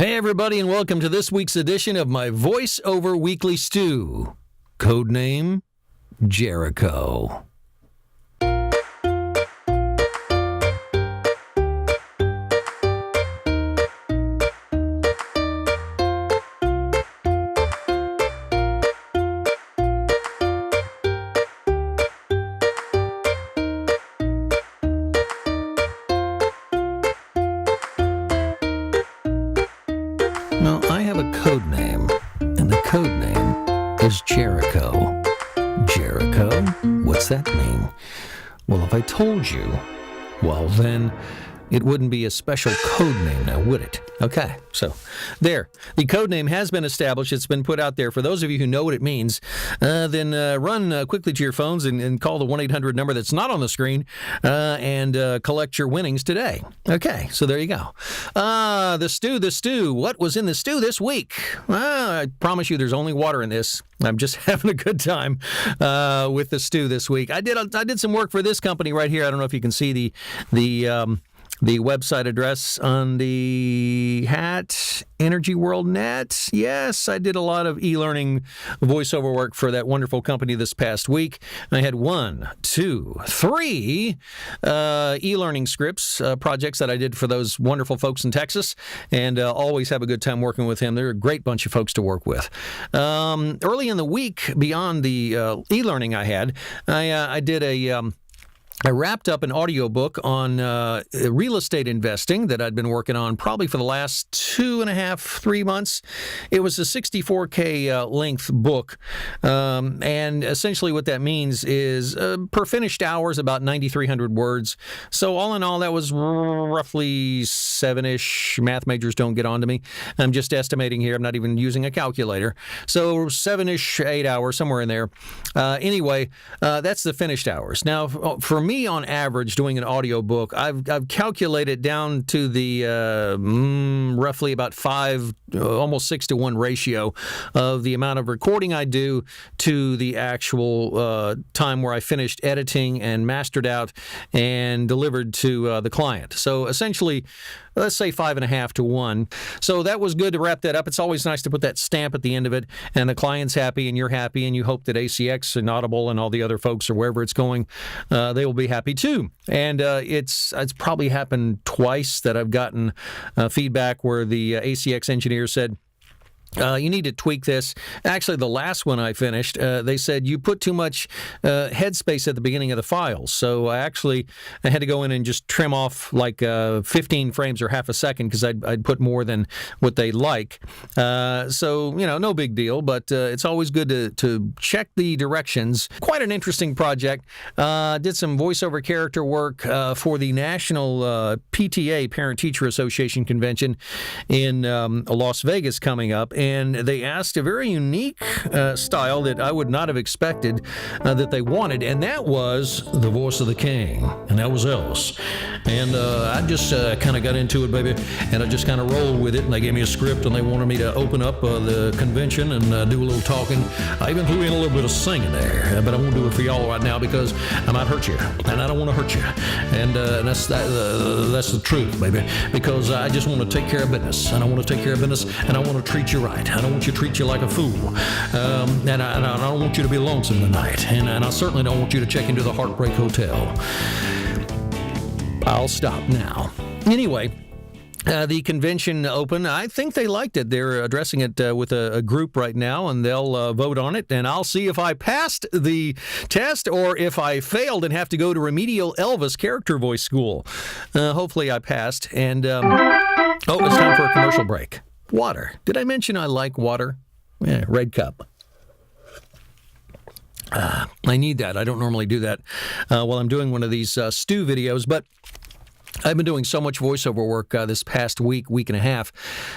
Hey everybody, and welcome to this week's edition of my voiceover weekly stew. Codename Jericho. Now, I have a code name, and the code name is Jericho. Jericho? What's that mean? Well, if I told you, well, then it wouldn't be a special code name now, would it? Okay, so there. The code name has been established. It's been put out there. For those of you who know what it means, then run quickly to your phones and call the 1-800 number that's not on the screen and collect your winnings today. Okay, so there you go. The stew. What was in the stew this week? I promise you there's only water in this. I'm just having a good time with the stew this week. I did some work for this company right here. I don't know if you can see the website address on the hat, Energy World Net. Yes, I did a lot of e-learning voiceover work for that wonderful company this past week. I had 3 e-learning scripts, projects that I did for those wonderful folks in Texas, and always have a good time working with them. They're a great bunch of folks to work with. Early in the week, beyond the e-learning I had, I wrapped up an audiobook on real estate investing that I'd been working on probably for the last 2.5-3 months. It was a 64K length book, and essentially what that means is per finished hours about 9,300 words. So all in all, that was roughly 7-ish. Math majors don't get on to me. I'm just estimating here. I'm not even using a calculator. So 7-ish, 8 hours, somewhere in there. Anyway, that's the finished hours. Now, for me, on average, doing an audiobook, I've calculated down to the roughly about 5, almost 6-to-1 ratio of the amount of recording I do to the actual time where I finished editing and mastered out and delivered to the client. So essentially, let's say 5.5 to 1. So that was good to wrap that up. It's always nice to put that stamp at the end of it, and the client's happy, and you're happy, and you hope that ACX and Audible and all the other folks or wherever it's going, they will be happy too. And it's probably happened twice that I've gotten feedback where the ACX engineer said, you need to tweak this. Actually, the last one I finished, they said you put too much headspace at the beginning of the files. So I had to go in and just trim off like 15 frames or half a second because I'd put more than what they like. So, no big deal, but it's always good to check the directions. Quite an interesting project. Did some voiceover character work for the National PTA, Parent Teacher Association Convention in Las Vegas coming up. And they asked a very unique style that I would not have expected that they wanted, and that was the voice of the king, and that was Elvis. And I just kind of got into it, baby, and I just kind of rolled with it, and they gave me a script, and they wanted me to open up the convention and do a little talking. I even threw in a little bit of singing there, but I won't do it for y'all right now because I might hurt you, and I don't want to hurt you. And that's the truth, baby, because I just want to take care of business, and I want to take care of business, and I want to treat you right. I don't want you to treat you like a fool, and I don't want you to be lonesome tonight, and I certainly don't want you to check into the Heartbreak Hotel. I'll stop now. Anyway, the convention open, I think they liked it. They're addressing it with a group right now, and they'll vote on it, and I'll see if I passed the test or if I failed and have to go to remedial Elvis character voice school. Hopefully I passed, and it's time for a commercial break. Water. Did I mention I like water? Yeah, red cup. I need that. I don't normally do that while I'm doing one of these stew videos, but I've been doing so much voiceover work this past week and a half,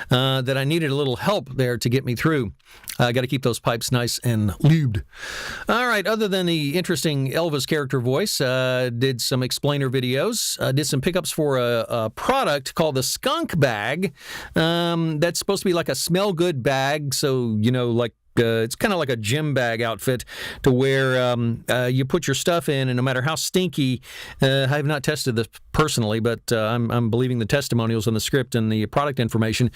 that I needed a little help there to get me through. I got to keep those pipes nice and lubed. All right, other than the interesting Elvis character voice, did some explainer videos, did some pickups for a product called the Skunk Bag. That's supposed to be like a smell good bag, so, like it's kind of like a gym bag outfit to where you put your stuff in, and no matter how stinky, I have not tested this personally, but I'm believing the testimonials on the script and the product information.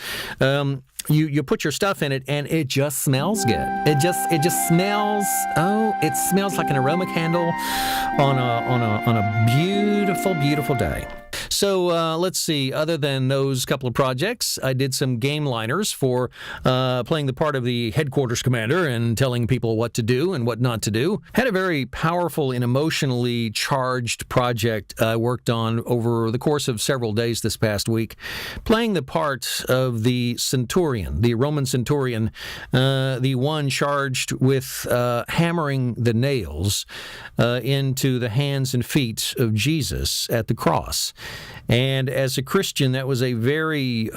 You put your stuff in it, and it just smells good. It just smells. Oh, it smells like an aroma candle on a beautiful, beautiful day. So let's see. Other than those couple of projects, I did some game liners for playing the part of the headquarters commander and telling people what to do and what not to do. Had a very powerful and emotionally charged project I worked on over the course of several days this past week, playing the part of the centurion, the Roman centurion, the one charged with hammering the nails into the hands and feet of Jesus at the cross. And as a Christian, that was a very,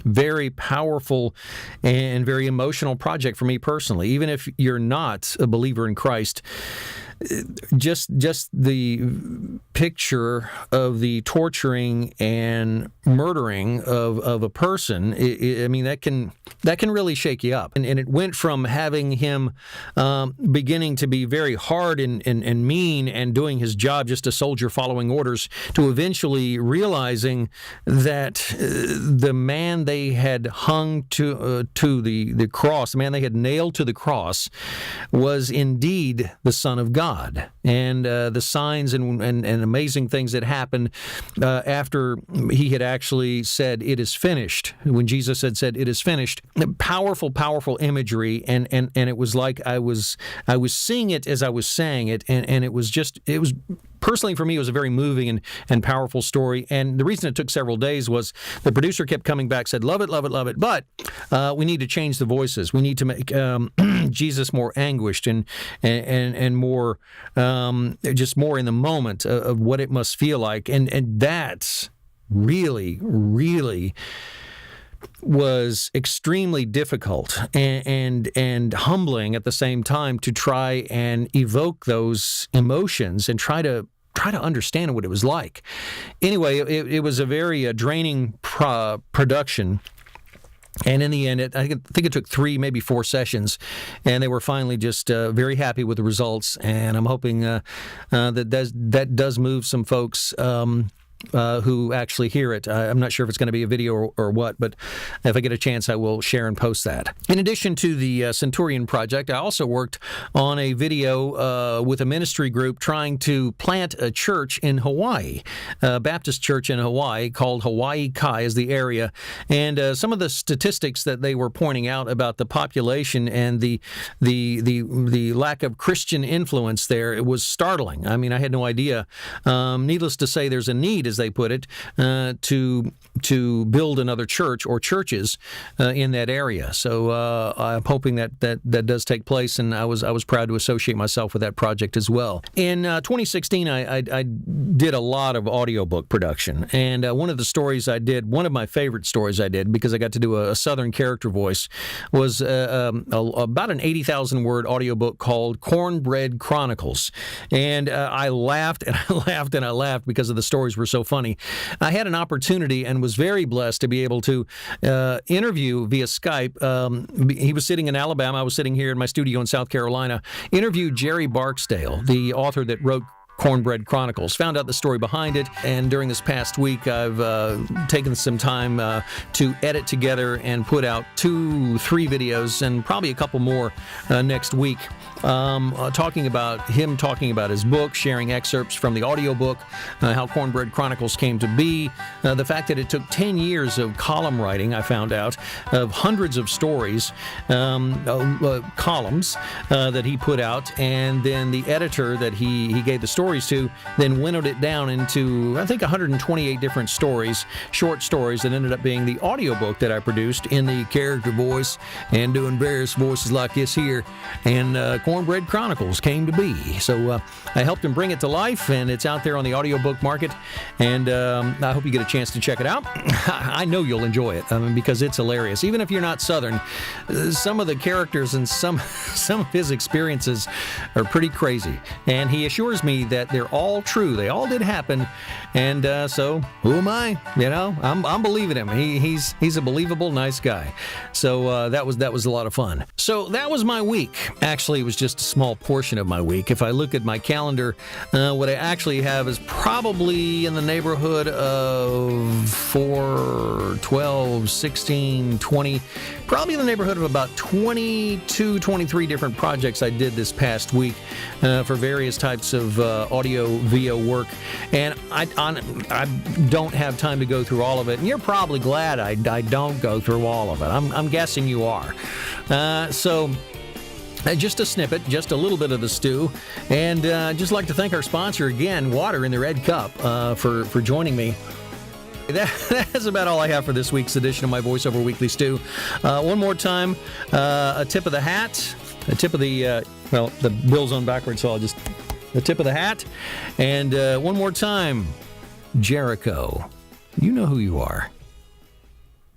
very powerful and very emotional project for me personally. Even if you're not a believer in Christ, just the picture of the torturing and murdering of a person, I mean, that can really shake you up. And it went from having him beginning to be very hard and mean and doing his job, just a soldier following orders, to eventually realizing that the man they had hung to the cross, the man they had nailed to the cross, was indeed the Son of God. And the signs and amazing things that happened after he had actually said, "It is finished," when Jesus had said, "It is finished." Powerful, powerful imagery, and it was like I was seeing it as I was saying it, and it was personally for me, it was a very moving and powerful story. And the reason it took several days was the producer kept coming back, said, "Love it, love it, love it," but we need to change the voices. We need to make Jesus more anguished and more just more in the moment of what it must feel like. And that's really, really was extremely difficult and humbling at the same time to try and evoke those emotions and try to understand what it was like. Anyway, it was a very draining production. And in the end, I think it took 3, maybe 4 sessions, and they were finally just very happy with the results. And I'm hoping that does move some folks who actually hear it. I'm not sure if it's going to be a video or what, but if I get a chance, I will share and post that. In addition to the Centurion project, I also worked on a video with a ministry group trying to plant a church in Hawaii, a Baptist church in Hawaii called Hawaii Kai is the area. And some of the statistics that they were pointing out about the population and the lack of Christian influence there, it was startling. I mean, I had no idea. Needless to say, there's a need, as they put it, to build another church or churches in that area. So I'm hoping that does take place, and I was proud to associate myself with that project as well. In 2016, I did a lot of audiobook production, and one of the stories I did, one of my favorite stories I did, because I got to do a Southern character voice, was about an 80,000 word audiobook called Cornbread Chronicles. And I laughed and I laughed and I laughed because the stories were so funny. I had an opportunity and was very blessed to be able to interview via Skype. He was sitting in Alabama. I was sitting here in my studio in South Carolina. Interviewed Jerry Barksdale, the author that wrote Cornbread Chronicles. Found out the story behind it, and during this past week, I've taken some time to edit together and put out 2-3 videos, and probably a couple more next week, talking about his book, sharing excerpts from the audiobook, how Cornbread Chronicles came to be, the fact that it took 10 years of column writing, I found out, of hundreds of stories, columns that he put out, and then the editor that he gave the stories to then winnowed it down into, I think, 128 different stories, short stories, that ended up being the audiobook that I produced in the character voice and doing various voices like this here, and Cornbread Chronicles came to be. So I helped him bring it to life, and it's out there on the audiobook market, and I hope you get a chance to check it out. I know you'll enjoy it, because it's hilarious. Even if you're not Southern, some of the characters and some of his experiences are pretty crazy, and he assures me that they're all true. They all did happen. And so who am I? I'm believing him. He's a believable, nice guy. So that was a lot of fun. So that was my week. Actually, it was just a small portion of my week. If I look at my calendar, what I actually have is probably in the neighborhood of 4, 12, 16, 20, probably in the neighborhood of about 22, 23 different projects I did this past week for various types of audio-video work. And I don't have time to go through all of it. And you're probably glad I don't go through all of it. I'm guessing you are. So just a snippet, just a little bit of the stew. And just like to thank our sponsor again, Water in the Red Cup, for joining me. That's about all I have for this week's edition of my VoiceOver Weekly Stew. One more time, a tip of the hat, a tip of the, the bill's on backwards, so I'll just, the tip of the hat. And one more time, Jericho, you know who you are.